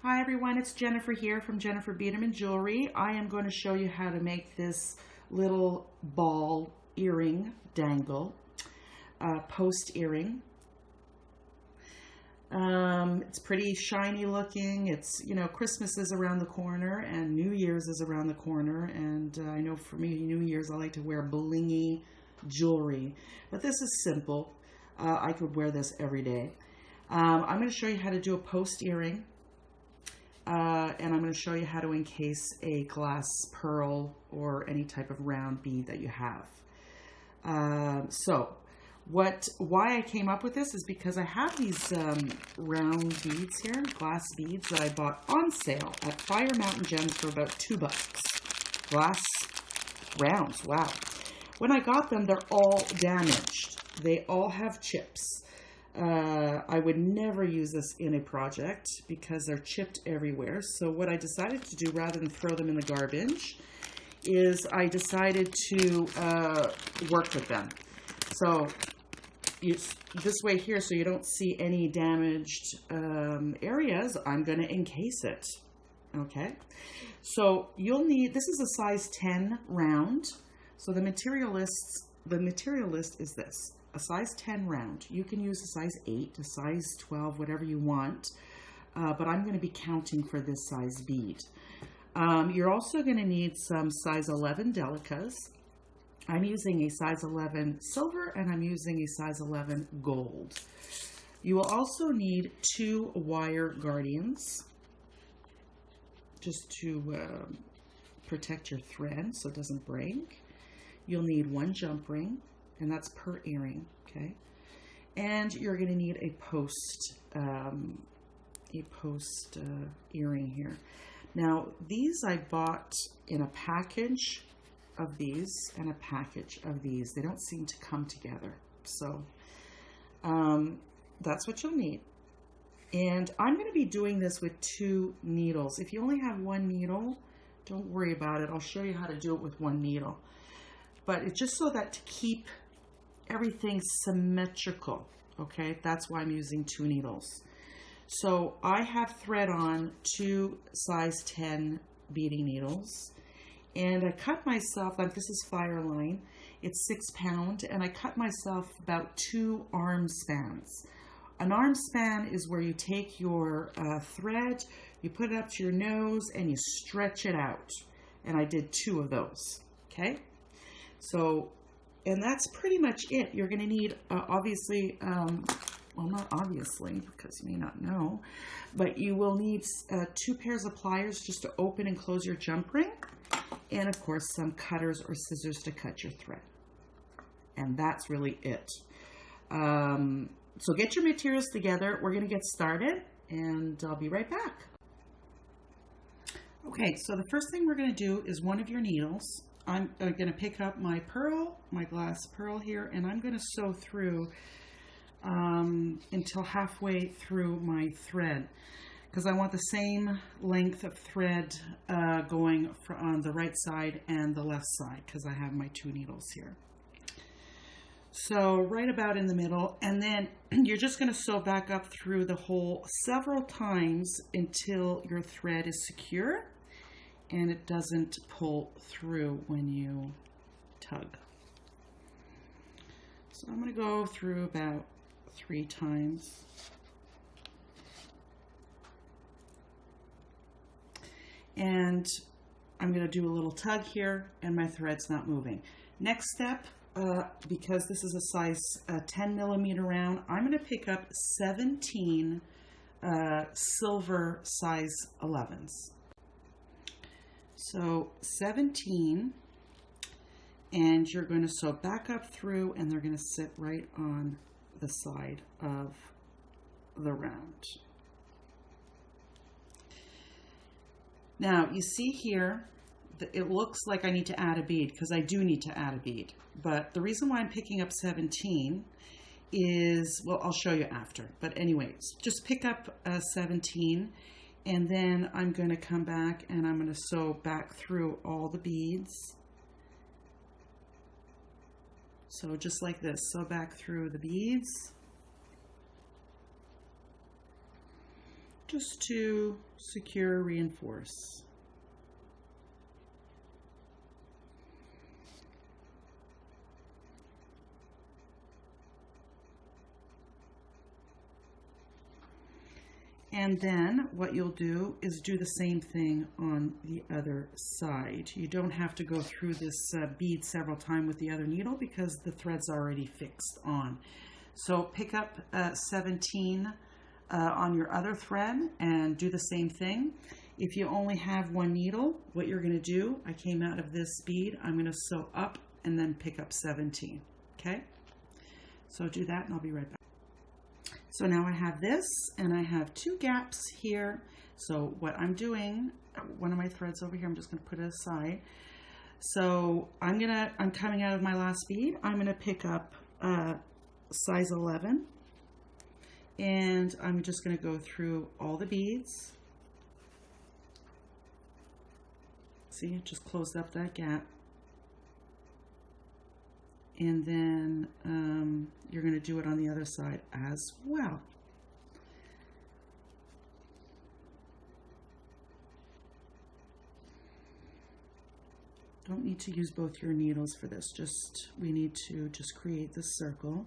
Hi everyone, it's Jennifer here from Jennifer Biedermann Jewelry. I am going to show you how to make this little ball earring dangle, post earring. It's pretty shiny looking. It's, you know, Christmas is around the corner and New Year's is around the corner. And I know for me, New Year's, I like to wear blingy jewelry. But this is simple. I could wear this every day. I'm going to show you how to do a post earring. And I'm going to show you how to encase a glass pearl or any type of round bead that you have. Why I came up with this is because I have these round beads here, glass beads that I bought on sale at Fire Mountain Gems for about $2. Glass rounds, wow. When I got them, they're all damaged. They all have chips. I would never use this in a project because they're chipped everywhere. So what I decided to do, rather than throw them in the garbage, is I decided to work with them. So this way here, so you don't see any damaged areas, I'm going to encase it. Okay, so you'll need, this is a size 10 round. So the material list is this. A size 10 round. You can use a size 8, a size 12, whatever you want, but I'm going to be counting for this size bead. You're also going to need some size 11 delicas. I'm using a size 11 silver and I'm using a size 11 gold. You will also need 2 wire guardians just to protect your thread so it doesn't break. You'll need 1 jump ring, and that's per earring, okay? And you're going to need a post earring here. Now, these I bought in a package of these and a package of these. They don't seem to come together. So that's what you'll need. And I'm going to be doing this with 2 needles. If you only have 1 needle, don't worry about it. I'll show you how to do it with 1 needle. But it's just so that to keep everything symmetrical, okay? That's why I'm using 2 needles. So I have thread on 2 size 10 beading needles, and I cut myself, like this is Fireline, it's 6 pound, and I cut myself about 2 arm spans. An arm span is where you take your thread, you put it up to your nose, and you stretch it out. And I did 2 of those, okay? So, and that's pretty much it. You're going to need, obviously, well, not obviously, because you may not know, but you will need 2 pairs of pliers just to open and close your jump ring, and of course some cutters or scissors to cut your thread. And that's really it. So get your materials together. We're going to get started, and I'll be right back. Okay, so the first thing we're going to do is one of your needles. I'm going to pick up my pearl, my glass pearl here, and I'm going to sew through until halfway through my thread, because I want the same length of thread going on the right side and the left side, because I have my 2 needles here. So right about in the middle, and then you're just going to sew back up through the hole several times until your thread is secure and it doesn't pull through when you tug. So I'm going to go through about 3 times. And I'm going to do a little tug here, and my thread's not moving. Next step, because this is a size 10 millimeter round, I'm going to pick up 17 silver size 11s. So 17, and you're going to sew back up through, and they're going to sit right on the side of the round. Now you see here that it looks like I need to add a bead, because I do need to add a bead. But the reason why I'm picking up 17 is, well, I'll show you after. But anyways, just pick up 17. And then I'm going to come back and I'm going to sew back through all the beads. So just like this, sew back through the beads. just to secure, reinforce. And then what you'll do is do the same thing on the other side. You don't have to go through this bead several times with the other needle because the thread's already fixed on. So pick up 17 on your other thread and do the same thing. If you only have one needle, what you're going to do, I came out of this bead, I'm going to sew up and then pick up 17. Okay? So do that and I'll be right back. So now I have this and I have 2 gaps here. So what I'm doing, one of my threads over here, I'm just going to put it aside. So I'm coming out of my last bead. I'm going to pick up size 11 and I'm just going to go through all the beads. See, it just closed up that gap. And then you're going to do it on the other side as well. Don't need to use both your needles for this. We need to just create this circle.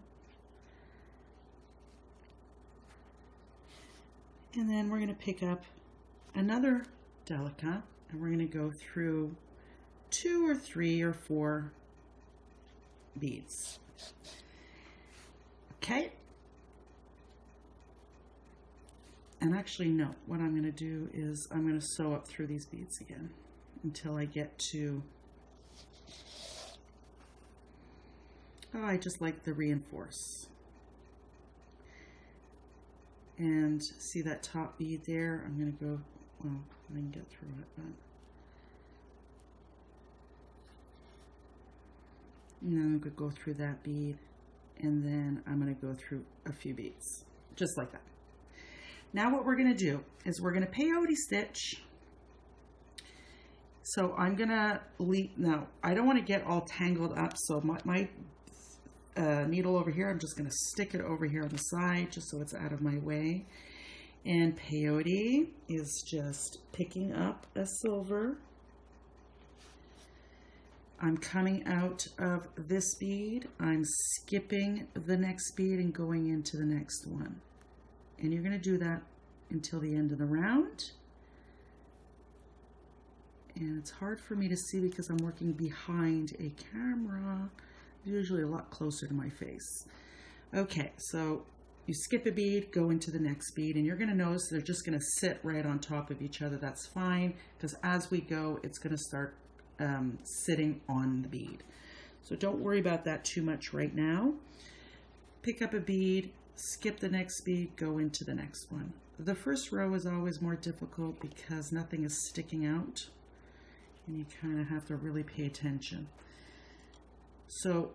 And then we're going to pick up another delica and we're going to go through 2 or 3 or 4 beads. Okay. And actually, no, what I'm going to do is I'm going to sew up through these beads again until I get to, I just like the reinforce. And see that top bead there? I'm going to go, well, I can get through it, but. And then I'm going to go through that bead, and then I'm going to go through a few beads, just like that. Now what we're going to do is we're going to peyote stitch. So I'm going to leave, now I don't want to get all tangled up, so my needle over here, I'm just going to stick it over here on the side just so it's out of my way. And peyote is just picking up a silver. I'm coming out of this bead, I'm skipping the next bead and going into the next one. And you're going to do that until the end of the round. And it's hard for me to see because I'm working behind a camera, usually a lot closer to my face. Okay, so you skip a bead, go into the next bead, and you're going to notice they're just going to sit right on top of each other. That's fine, because as we go, it's going to start sitting on the bead. So don't worry about that too much right now. Pick up a bead, skip the next bead, go into the next one. The first row is always more difficult because nothing is sticking out and you kind of have to really pay attention. So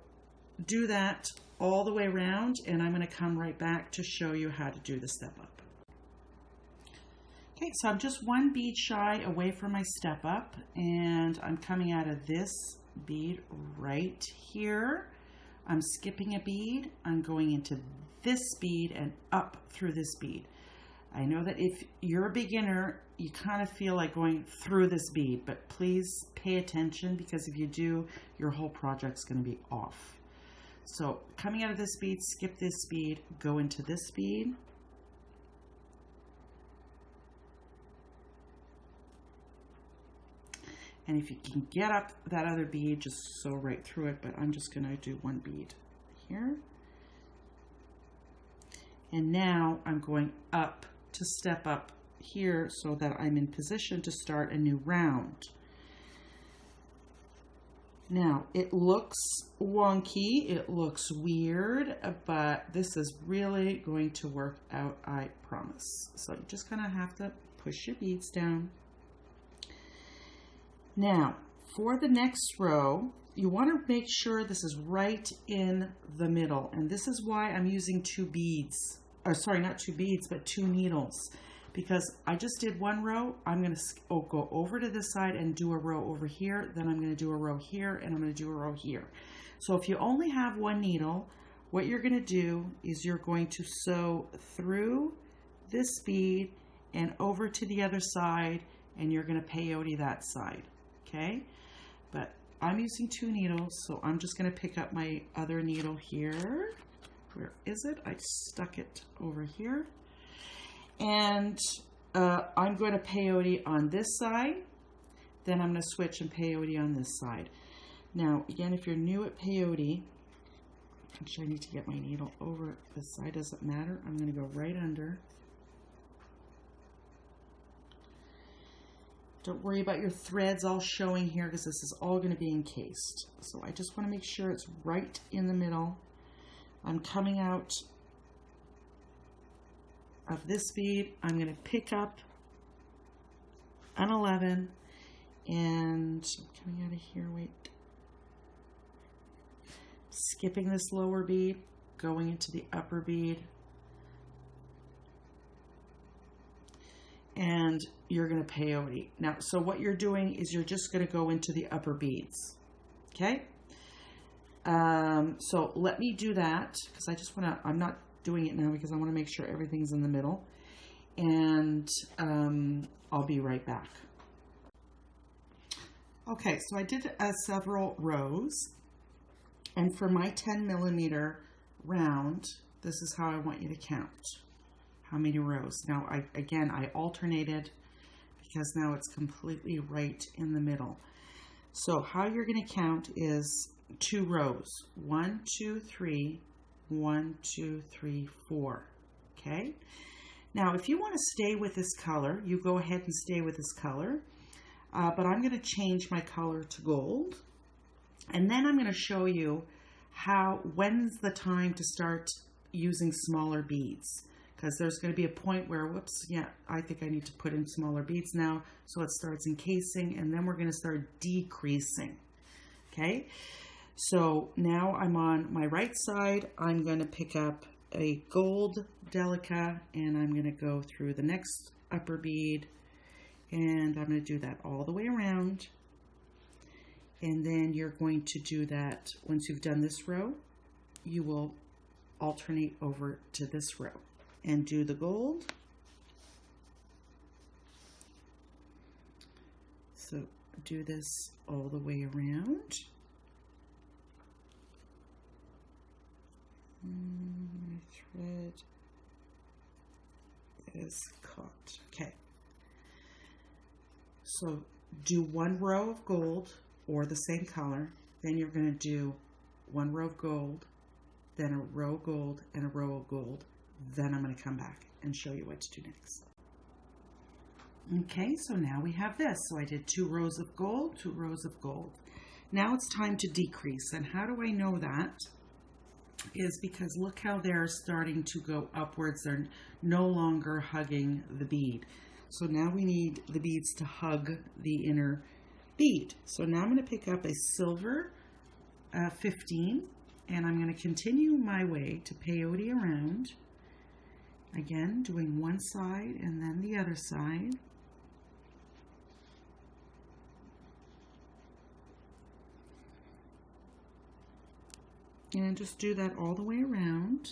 do that all the way around and I'm going to come right back to show you how to do the step up. Okay, so I'm just 1 bead shy away from my step up and I'm coming out of this bead right here. I'm skipping a bead, I'm going into this bead and up through this bead. I know that if you're a beginner, you kind of feel like going through this bead, but please pay attention because if you do, your whole project's going to be off. So coming out of this bead, skip this bead, go into this bead. And if you can get up that other bead, just sew right through it, but I'm just going to do 1 bead here. And now I'm going up to step up here so that I'm in position to start a new round. Now, it looks wonky, it looks weird, but this is really going to work out, I promise. So you just kind of have to push your beads down. Now, for the next row, you want to make sure this is right in the middle. And this is why I'm using 2 beads. Or sorry, not 2 beads, but 2 needles. Because I just did 1 row. I'm going to go over to this side and do a row over here. Then I'm going to do a row here, and I'm going to do a row here. So if you only have 1 needle, what you're going to do is you're going to sew through this bead and over to the other side, and you're going to peyote that side, okay? But I'm using 2 needles, so I'm just going to pick up my other needle here. Where is it? I stuck it over here. And I'm going to peyote on this side. Then I'm going to switch and peyote on this side. Now, again, if you're new at peyote, actually I need to get my needle over this side, doesn't matter. I'm going to go right under. Don't worry about your threads all showing here because this is all going to be encased. So I just want to make sure it's right in the middle. I'm coming out of this bead. I'm going to pick up an 11 and I'm coming out of here, wait. Skipping this lower bead, going into the upper bead. And you're going to peyote. Now, so what you're doing is you're just going to go into the upper beads. Okay? So let me do that because I just want to, I'm not doing it now because I want to make sure everything's in the middle. And I'll be right back. Okay, so I did several rows. And for my 10 millimeter round, this is how I want you to count. How many rows? Now, I alternated because now it's completely right in the middle. So how you're going to count is 2 rows. 1, 2, 3, 1, 2, 3, 4. Okay? Now, if you want to stay with this color, you go ahead and stay with this color. But I'm going to change my color to gold. And then I'm going to show you when's the time to start using smaller beads. Because there's going to be a point where, whoops, yeah, I think I need to put in smaller beads now. So it starts encasing, and then we're going to start decreasing. Okay? So now I'm on my right side. I'm going to pick up a gold delica, and I'm going to go through the next upper bead. And I'm going to do that all the way around. And then you're going to do that once you've done this row, you will alternate over to this row and do the gold. So do this all the way around. My thread is caught. Okay. So do 1 row of gold or the same color, then you're going to do 1 row of gold, then a row of gold and a row of gold. Then I'm going to come back and show you what to do next. Okay, so now we have this. So I did 2 rows of gold, 2 rows of gold. Now it's time to decrease. And how do I know that? Is because look how they're starting to go upwards. They're no longer hugging the bead. So now we need the beads to hug the inner bead. So now I'm going to pick up a silver 15 and I'm going to continue my way to peyote around. Again, doing one side and then the other side. And just do that all the way around.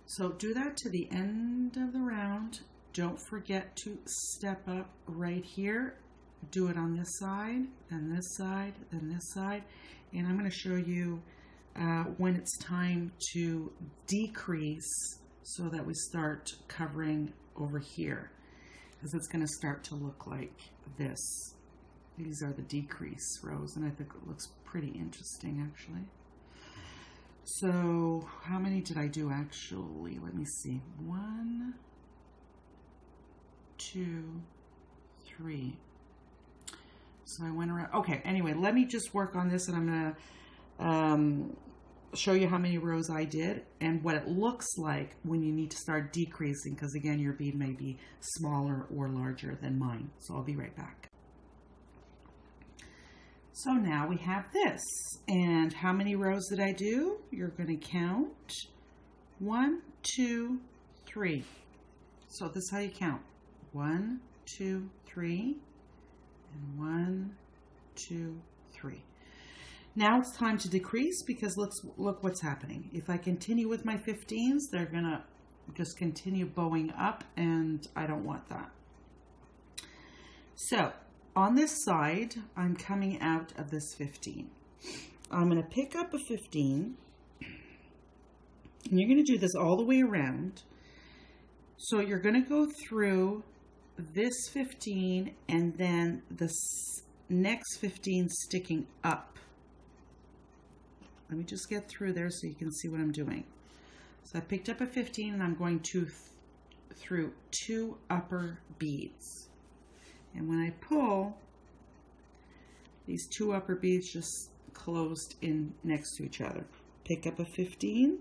So do that to the end of the round. Don't forget to step up right here. Do it on this side, then this side, then this side. And I'm going to show you when it's time to decrease so that we start covering over here. Because it's going to start to look like this. These are the decrease rows, and I think it looks pretty interesting, actually. So, how many did I do, actually? Let me see. 1, 2, 3. So I went around. Okay, anyway, let me just work on this, and I'm going to show you how many rows I did and what it looks like when you need to start decreasing, because, again, your bead may be smaller or larger than mine. So I'll be right back. So now we have this. And how many rows did I do? You're going to count 1, 2, 3. So this is how you count. 1, 2, 3, and 1, 2, 3. Now it's time to decrease because look what's happening. If I continue with my 15s, they're gonna just continue bowing up, and I don't want that. So on this side, I'm coming out of this 15. I'm gonna pick up a 15, and you're gonna do this all the way around. So you're gonna go through this 15 and then the next 15 sticking up. Let me just get through there so you can see what I'm doing. So I picked up a 15 and I'm going to through 2 upper beads. And when I pull, these 2 upper beads just closed in next to each other. Pick up a 15,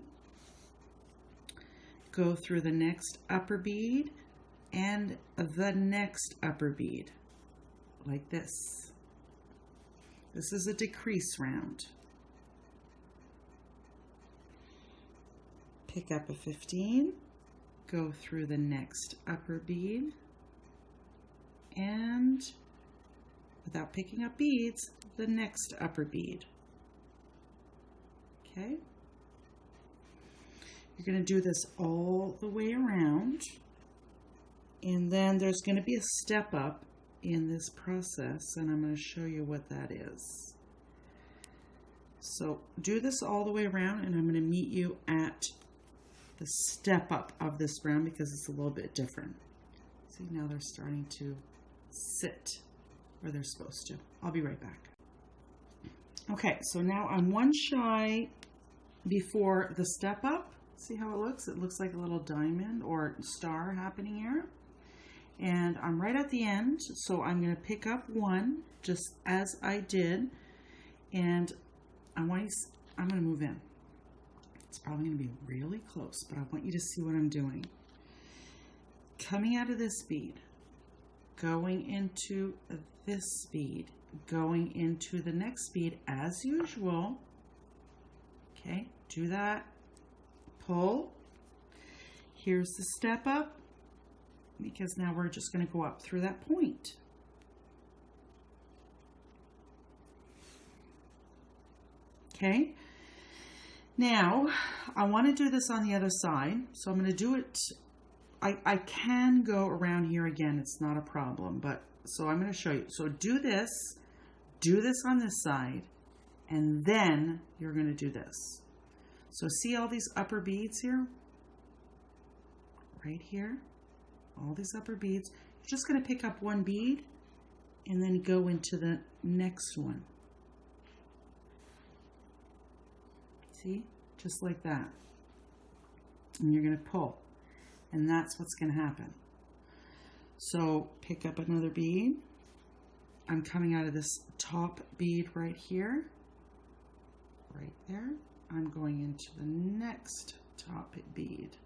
go through the next upper bead and the next upper bead, like this. This is a decrease round. Pick up a 15, go through the next upper bead, and without picking up beads, the next upper bead. Okay? You're going to do this all the way around, and then there's going to be a step up in this process, and I'm going to show you what that is. So do this all the way around, and I'm going to meet you at the step up of this round because it's a little bit different. See, now they're starting to sit where they're supposed to. I'll be right back. Okay, so now I'm one shy before the step up. See how it looks? It looks like a little diamond or star happening here. And I'm right at the end, so I'm going to pick up 1 just as I did, and I'm going to move in. It's probably going to be really close, but I want you to see what I'm doing. Coming out of this bead, going into this bead, going into the next bead as usual. Okay, do that. Pull. Here's the step up, because now we're just going to go up through that point. Okay. Now, I want to do this on the other side, so I'm going to do it. I can go around here again, it's not a problem, but so I'm going to show you. So do this on this side, and then you're going to do this. So see all these upper beads here? Right here, all these upper beads. You're just going to pick up 1 bead and then go into the next one. See, just like that. And you're going to pull, and that's what's going to happen. So pick up another bead. I'm coming out of this top bead right here, right there. I'm going into the next top bead.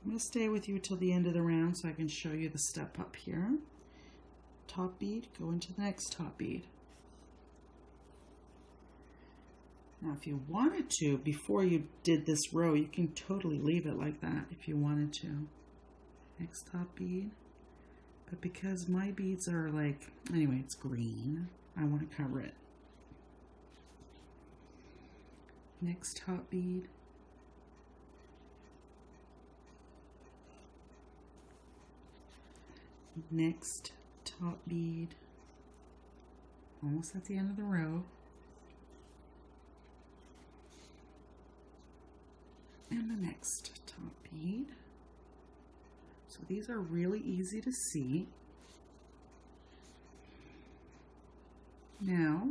I'm going to stay with you till the end of the round so I can show you the step up here. Top bead, go into the next top bead. Now if you wanted to, before you did this row, you can totally leave it like that if you wanted to. Next top bead. But because my beads are like, anyway, it's green, I want to cover it. Next top bead. Next top bead, almost at the end of the row, and the next top bead. So these are really easy to see. Now,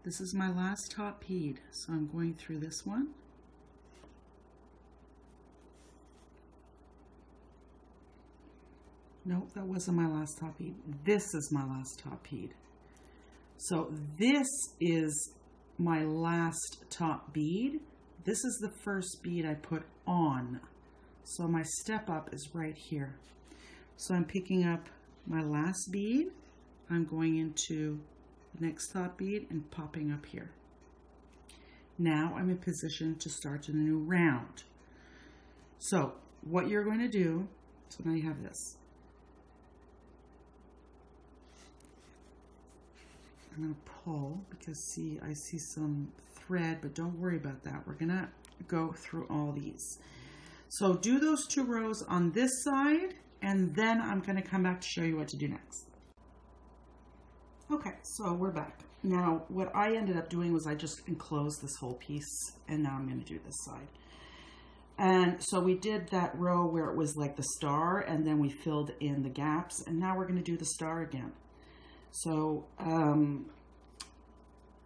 this is my last top bead, so I'm going through this one. No, that wasn't my last top bead. This is my last top bead. So this is my last top bead. This is the first bead I put on. So my step up is right here. So I'm picking up my last bead. I'm going into the next top bead and popping up here. Now I'm in position to start a new round. So what you're going to do, so now you have this. I'm going to pull because see, I see some thread, but don't worry about that. We're going to go through all these. So do those 2 rows on this side, and then I'm going to come back to show you what to do next. Okay, so we're back. Now, what I ended up doing was I just enclosed this whole piece, and now I'm going to do this side. And so we did that row where it was like the star, and then we filled in the gaps, and now we're going to do the star again. So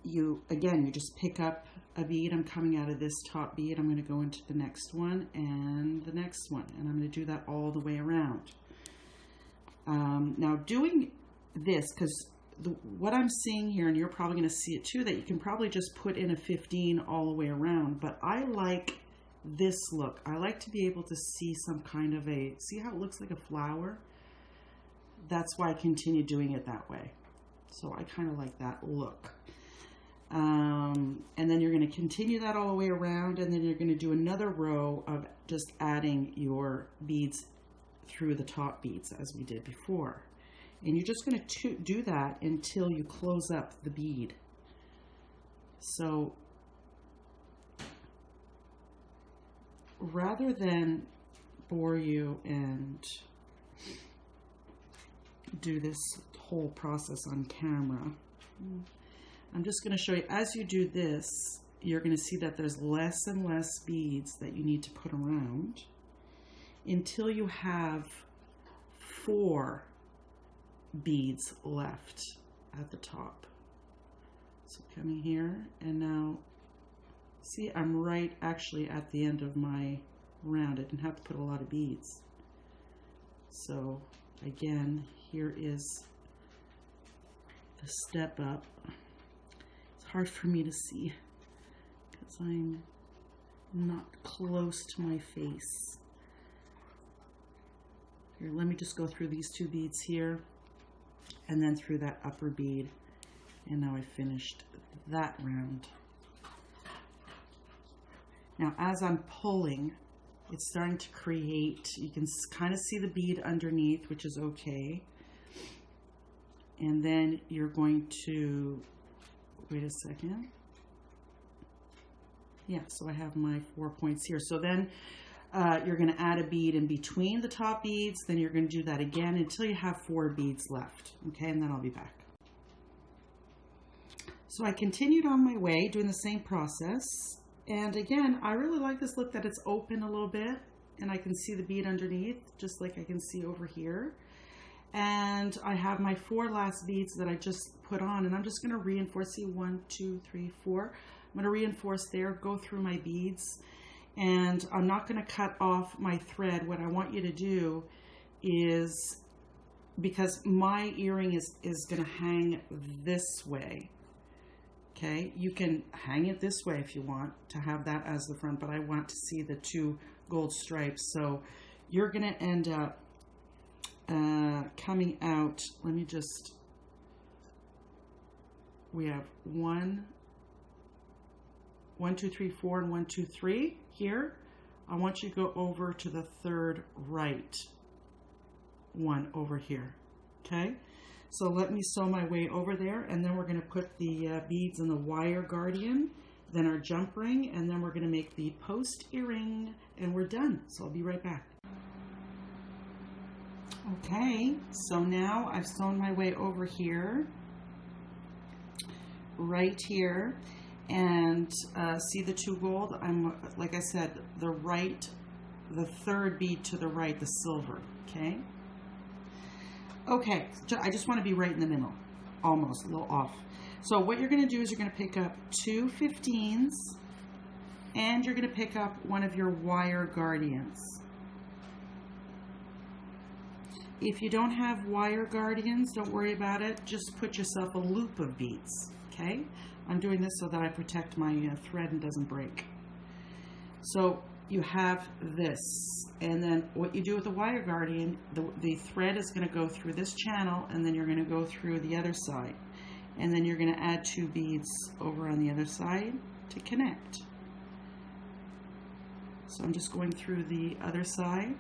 you just pick up a bead. I'm coming out of this top bead. I'm going to go into the next one and the next one, and I'm going to do that all the way around. Now doing this, because what I'm seeing here, and you're probably going to see it too, that you can probably just put in a 15 all the way around, but I like this look. I like to be able to see some kind of see how it looks like a flower? That's why I continue doing it that way. So I kind of like that look. And then you're going to continue that all the way around, and then you're going to do another row of just adding your beads through the top beads as we did before. And you're just going to do that until you close up the bead. So rather than bore you and do this whole process on camera, I'm just going to show you, as you do this, you're going to see that there's less and less beads that you need to put around until you have 4 beads left at the top. So coming here, and now see, I'm right actually at the end of my round. I didn't have to put a lot of beads. So again, here is the step up. It's hard for me to see because I'm not close to my face. Here, let me just go through these 2 beads here and then through that upper bead. And now I finished that round. Now, as I'm pulling, it's starting to create, you can kind of see the bead underneath, which is okay. And then you're going to, wait a second. Yeah, so I have my 4 points here. So then you're going to add a bead in between the top beads. Then you're going to do that again until you have 4 beads left. Okay, and then I'll be back. So I continued on my way doing the same process. And again, I really like this look that it's open a little bit and I can see the bead underneath, just like I can see over here. And I have my 4 last beads that I just put on, and I'm just going to reinforce. See, 1, 2, 3, 4. I'm going to reinforce there, go through my beads, and I'm not going to cut off my thread. What I want you to do is, because my earring is going to hang this way. Okay, you can hang it this way if you want to have that as the front, but I want to see the 2 gold stripes. So you're going to end up coming out. Let me just, we have 1, 2, 3, 4, and 1, 2, 3 here. I want you to go over to the 3rd right one over here. Okay. So let me sew my way over there, and then we're going to put the beads in the wire guardian, then our jump ring, and then we're going to make the post earring, and we're done. So I'll be right back. Okay, so now I've sewn my way over here, right here, and see the 2 gold? I'm, like I said, the 3rd bead to the right, the silver, okay? Okay, I just want to be right in the middle, almost, a little off. So what you're going to do is you're going to pick up 2 15s, and you're going to pick up one of your wire guardians. If you don't have wire guardians, don't worry about it. Just put yourself a loop of beads, okay? I'm doing this so that I protect my thread and doesn't break. So you have this, and then what you do with the wire guardian, the thread is going to go through this channel, and then you're going to go through the other side, and then you're going to add 2 beads over on the other side to connect. So I'm just going through the other side.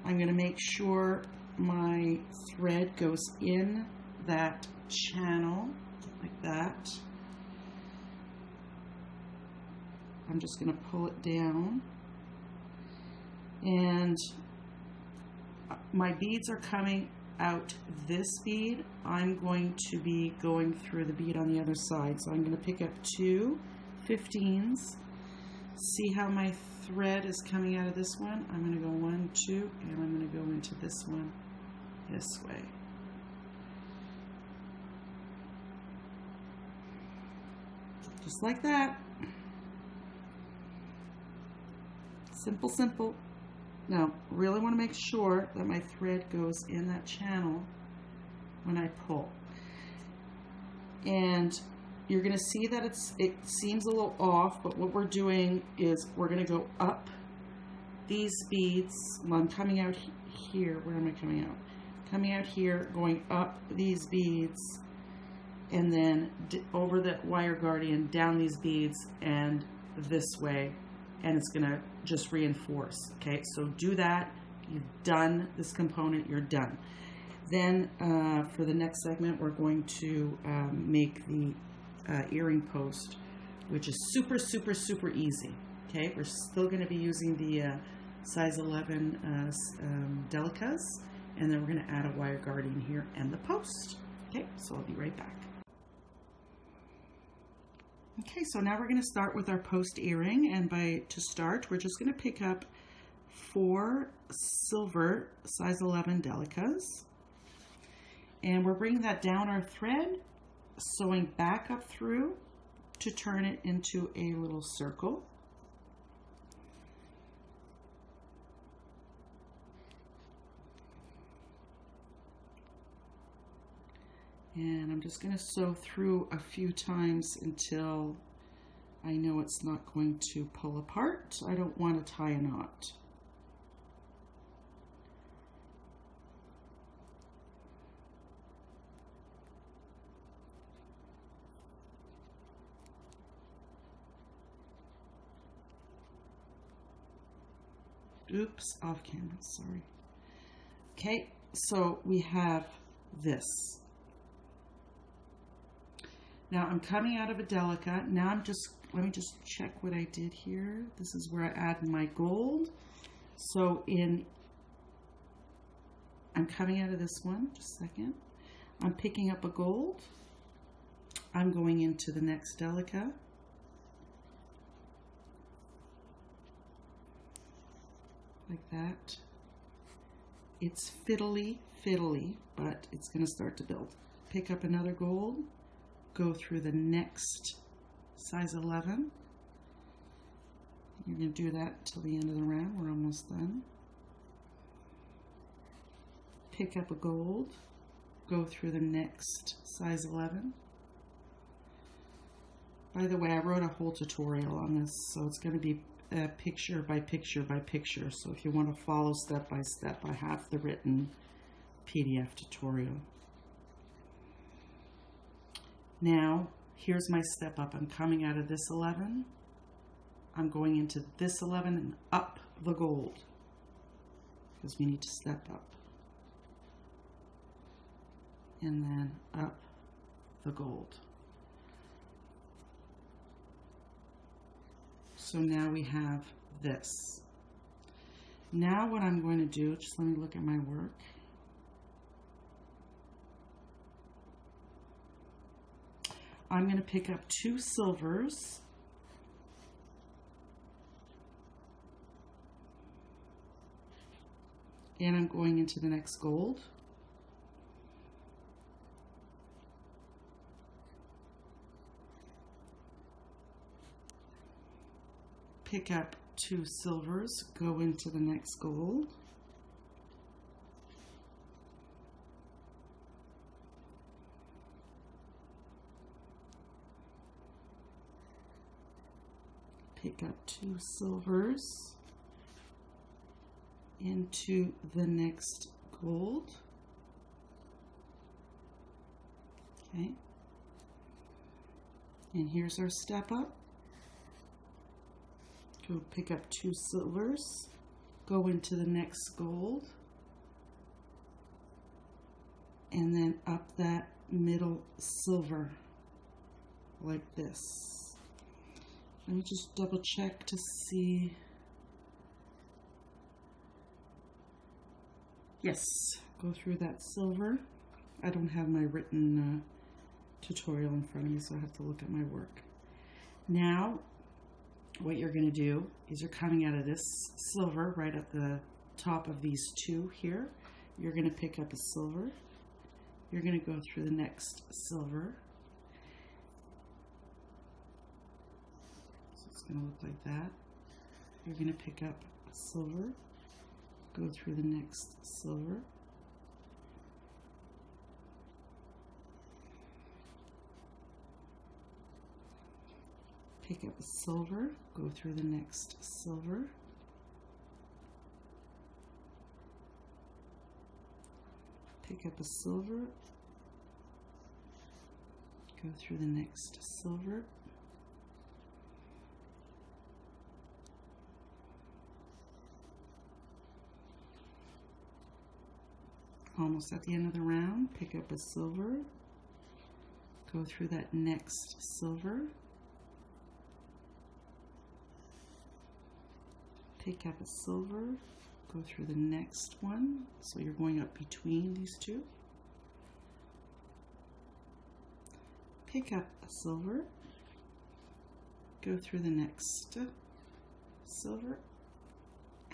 I'm going to make sure my thread goes in that channel like that. I'm just going to pull it down, and my beads are coming out this bead. I'm going to be going through the bead on the other side. So I'm going to pick up 2 15s. See how my thread is coming out of this one? I'm going to go 1, 2, and I'm going to go into this one this way. Just like that. Simple, simple. Now, really want to make sure that my thread goes in that channel when I pull. And you're going to see that it seems a little off, but what we're doing is we're going to go up these beads. Well, I'm coming out here. Where am I coming out? Coming out here, going up these beads, and then over the wire guardian, down these beads, and this way, and it's going to just reinforce. Okay, so do that. You've done this component. You're done. Then for the next segment, we're going to make the earring post, which is super, super, super easy. Okay, we're still going to be using the size 11 delicas, and then we're going to add a wire guardian here and the post. Okay, so I'll be right back. Okay, so now we're going to start with our post earring, and to start, we're just going to pick up 4 silver size 11 delicas, and we're bringing that down our thread, sewing back up through to turn it into a little circle. And I'm just going to sew through a few times until I know it's not going to pull apart. I don't want to tie a knot. Oops, off camera, sorry. Okay, so we have this. Now I'm coming out of a delica. Now let me just check what I did here. This is where I add my gold. So I'm coming out of this one, just a second. I'm picking up a gold. I'm going into the next delica. Like that. It's fiddly, but it's going to start to build. Pick up another gold. Go through the next size 11. You're going to do that till the end of the round. We're almost done. Pick up a gold. Go through the next size 11. By the way, I wrote a whole tutorial on this, so it's going to be picture by picture by picture. So if you want to follow step by step, I have the written PDF tutorial. Now, here's my step up. I'm coming out of this 11. I'm going into this 11 and up the gold, because we need to step up. And then up the gold. So now we have this. Now what I'm going to do, just let me look at my work. I'm going to pick up 2 silvers. And I'm going into the next gold. Pick up 2 silvers, go into the next gold. Pick up 2 silvers into the next gold. Okay. And here's our step up. So pick up 2 silvers, go into the next gold, and then up that middle silver like this. Let me just double check to see. Yes, go through that silver. I don't have my written tutorial in front of me, so I have to look at my work. Now, what you're going to do is you're coming out of this silver right at the top of these 2 here. You're going to pick up a silver. You're going to go through the next silver. So it's going to look like that. You're going to pick up a silver, go through the next silver. Pick up a silver, go through the next silver. Pick up a silver, go through the next silver. Almost at the end of the round, pick up a silver, go through that next silver. Pick up a silver, go through the next one, so you're going up between these 2. Pick up a silver, go through the next silver,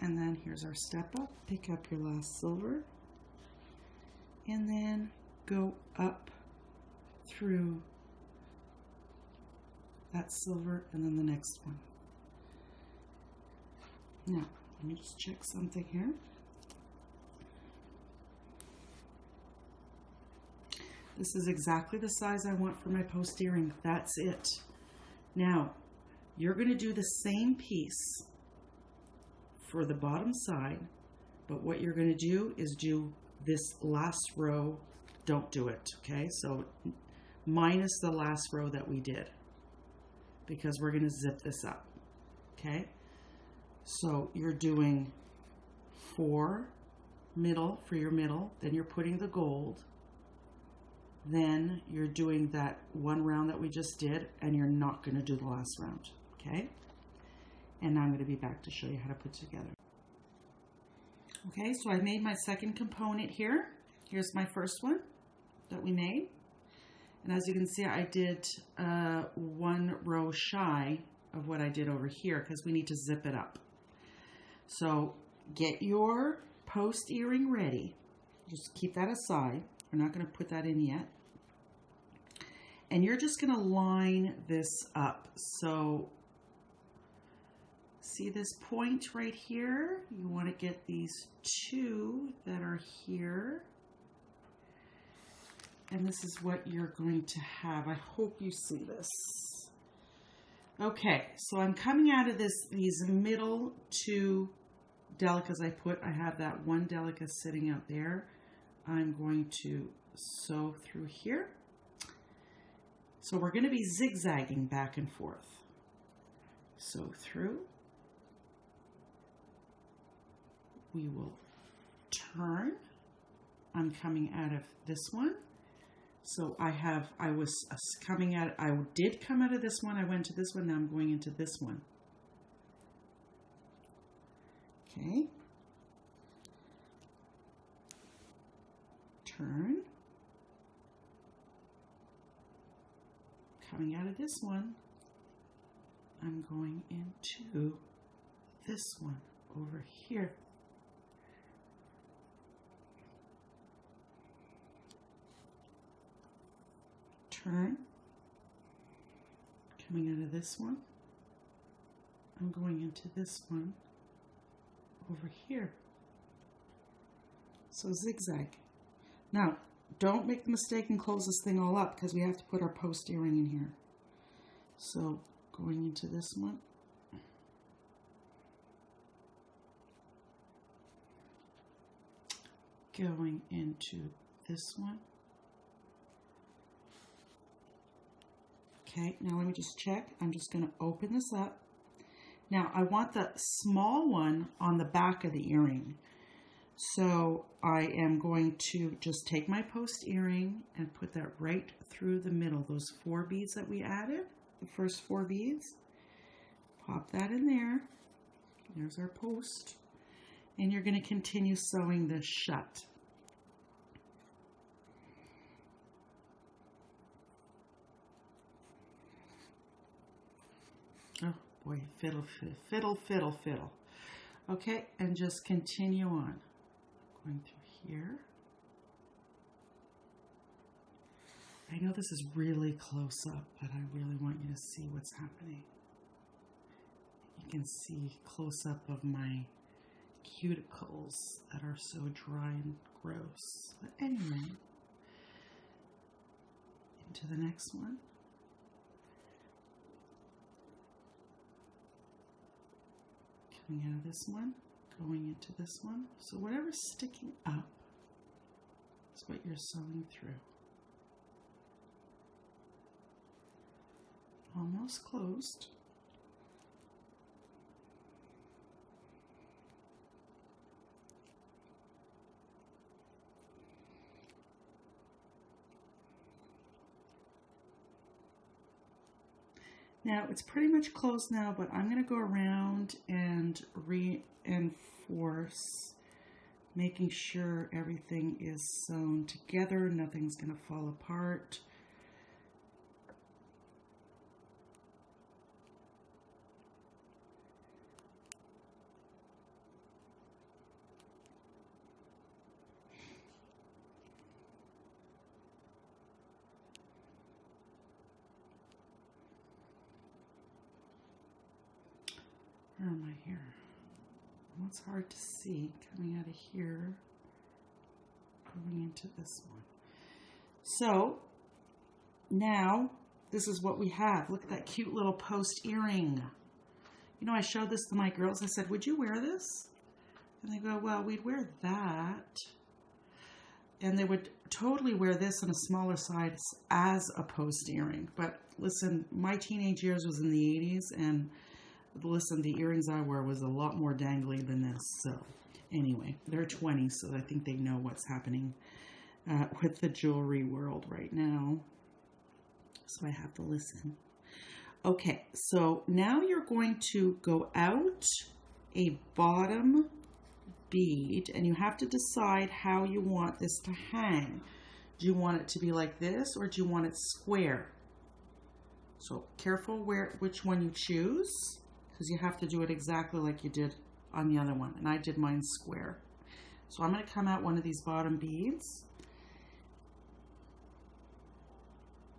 and then here's our step up. Pick up your last silver, and then go up through that silver and then the next one. Now, let me just check something here. This is exactly the size I want for my post earring. That's it. Now, you're going to do the same piece for the bottom side, but what you're going to do is do this last row. Don't do it, okay? So, minus the last row that we did, because we're going to zip this up, okay? So you're doing 4 middle for your middle, then you're putting the gold, then you're doing that 1 round that we just did, and you're not going to do the last round, okay? And now I'm going to be back to show you how to put it together. Okay, so I made my second component here. Here's my first one that we made. And as you can see, I did 1 row shy of what I did over here because we need to zip it up. So get your post earring ready. Just keep that aside. We're not going to put that in yet. And you're just going to line this up. So see this point right here? You want to get these 2 that are here. And this is what you're going to have. I hope you see this. Okay, so I'm coming out of these middle 2 delicas I have that 1 delica sitting out there. I'm going to sew through here. So we're going to be zigzagging back and forth. Sew through. We will turn. I'm coming out of this one. So I did come out of this one, I went to this one, now I'm going into this one. Okay. Turn. Coming out of this one, I'm going into this one over here. Turn, coming out of this one, I'm going into this one over here. So zigzag. Now, don't make the mistake and close this thing all up because we have to put our post earring in here. So going into this one, going into this one. Okay, now let me just check. I'm just going to open this up. Now I want the small one on the back of the earring. So I am going to just take my post earring and put that right through the middle. Those 4 beads that we added, the first 4 beads, pop that in there. There's our post. And you're going to continue sewing this shut. Oh boy, fiddle, fiddle, fiddle, fiddle. Okay, and just continue on. Going through here. I know this is really close up, but I really want you to see what's happening. You can see close up of my cuticles that are so dry and gross. But anyway, into the next one. Coming out of this one, going into this one. So whatever's sticking up is what you're sewing through. Almost closed. Now it's pretty much closed now, but I'm going to go around and reinforce, making sure everything is sewn together, nothing's going to fall apart. Where am I here? Well, it's hard to see coming out of here, going into this one. So now this is what we have. Look at that cute little post earring. You know, I showed this to my girls. I said, would you wear this? And they go, well, we'd wear that. And they would totally wear this in a smaller size as a post earring. But listen, my teenage years was in the 80s, and listen, the earrings I wear was a lot more dangly than this. So anyway, they're 20, so I think they know what's happening with the jewelry world right now. So I have to listen. Okay, so now you're going to go out a bottom bead, and you have to decide how you want this to hang. Do you want it to be like this, or do you want it square? So careful which one you choose, because you have to do it exactly like you did on the other one. And I did mine square. So I'm going to come out one of these bottom beads,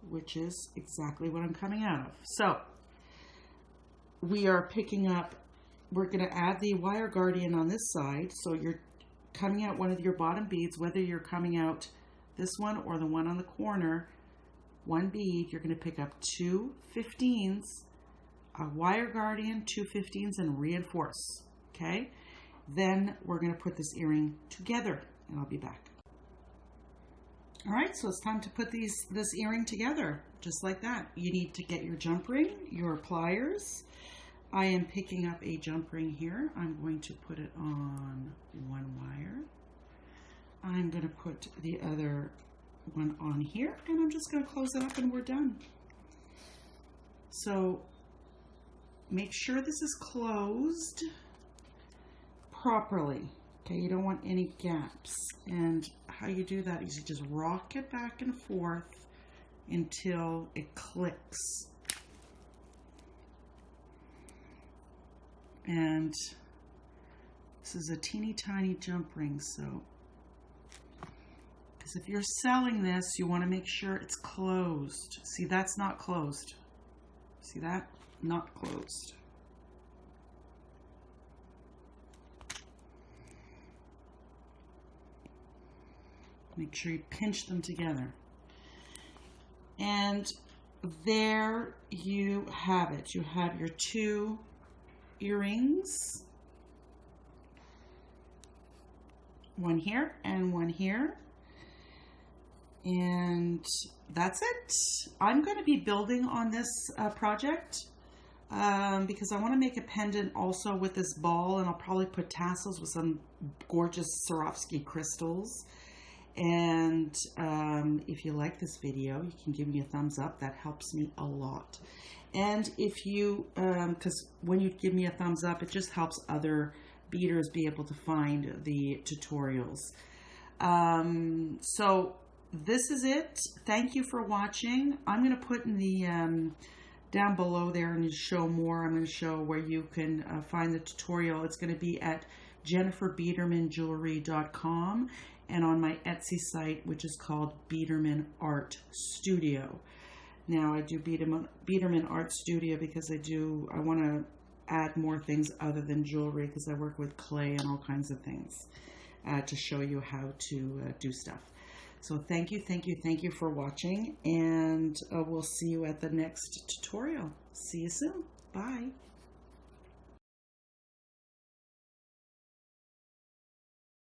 which is exactly what I'm coming out of. So we are picking up, we're going to add the wire guardian on this side. So you're coming out one of your bottom beads, whether you're coming out this one or the one on the corner, one bead, you're going to pick up 2 15s, a wire guardian, 2 15s, and reinforce. Okay, then we're going to put this earring together, and I'll be back. All right, so it's time to put this earring together, just like that. You need to get your jump ring, your pliers. I am picking up a jump ring here. I'm going to put it on one wire. I'm going to put the other one on here, and I'm just going to close it up, and we're done. So make sure this is closed properly. Okay, you don't want any gaps. And how you do that is you just rock it back and forth until it clicks. And this is a teeny tiny jump ring, so because if you're selling this, you want to make sure it's closed. See, that's not closed. See that? Not closed. Make sure you pinch them together. And there you have it. You have your 2 earrings. One here and one here. And that's it. I'm going to be building on this project because I want to make a pendant also with this ball, and I'll probably put tassels with some gorgeous Swarovski crystals. And if you like this video, you can give me a thumbs up. That helps me a lot. And if you, because when you give me a thumbs up, it just helps other beaders be able to find the tutorials. So this is it. Thank you for watching. I'm going to put in the down below there and show more. I'm going to show where you can find the tutorial. It's going to be at jenniferbiedermannjewelry.com and on my Etsy site, which is called Biedermann Art Studio. Now I do Biedermann Art Studio because I want to add more things other than jewelry, because I work with clay and all kinds of things to show you how to do stuff. So thank you for watching, and we'll see you at the next tutorial. See you soon. Bye.